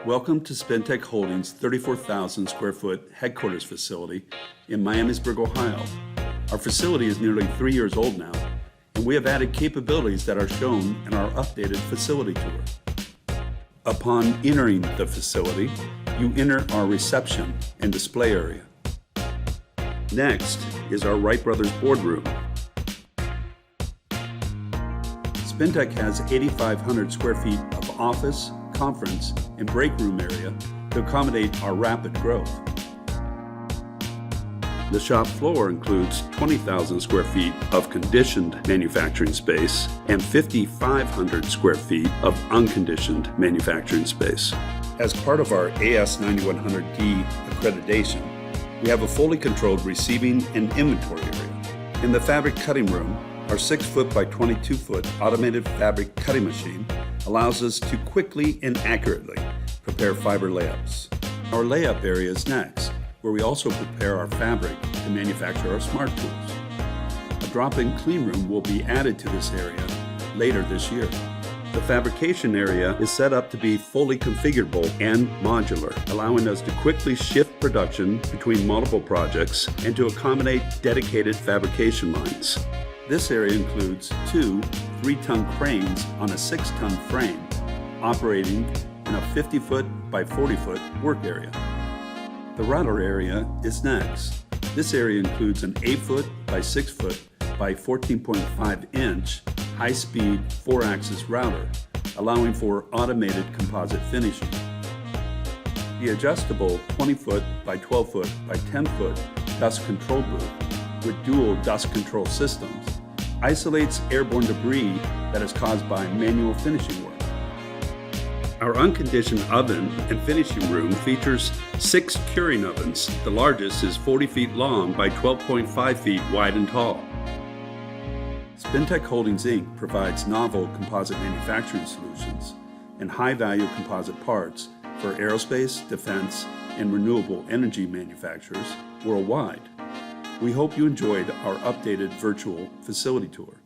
Welcome to Spintech Holdings' 34,000 square foot headquarters facility in Miamisburg, Ohio. Our facility is nearly 3 years old now, and we have added capabilities that are shown in our updated facility tour. Upon entering the facility, you enter our reception and display area. Next is our Wright Brothers boardroom. Spintech has 8,500 square feet of office, conference, and break room area to accommodate our rapid growth. The shop floor includes 20,000 square feet of conditioned manufacturing space and 5,500 square feet of unconditioned manufacturing space. As part of our AS9100D accreditation, we have a fully controlled receiving and inventory area. In the fabric cutting room, our 6-foot by 22-foot automated fabric cutting machine allows us to quickly and accurately prepare fiber layups. Our layup area is next, where we also prepare our fabric to manufacture our smart tools. A drop-in clean room will be added to this area later this year. The fabrication area is set up to be fully configurable and modular, allowing us to quickly shift production between multiple projects and to accommodate dedicated fabrication lines. This area includes 2 3-ton cranes on a 6-ton frame, operating in a 50-foot by 40-foot work area. The router area is next. This area includes an 8-foot by 6-foot by 14.5-inch high-speed 4-axis router, allowing for automated composite finishing. The adjustable 20-foot by 12-foot by 10-foot dust control booth with dual dust control systems isolates airborne debris that is caused by manual finishing work. Our unconditioned oven and finishing room features 6 curing ovens. The largest is 40 feet long by 12.5 feet wide and tall. Spintech Holdings Inc. provides novel composite manufacturing solutions and high-value composite parts for aerospace, defense, and renewable energy manufacturers worldwide. We hope you enjoyed our updated virtual facility tour.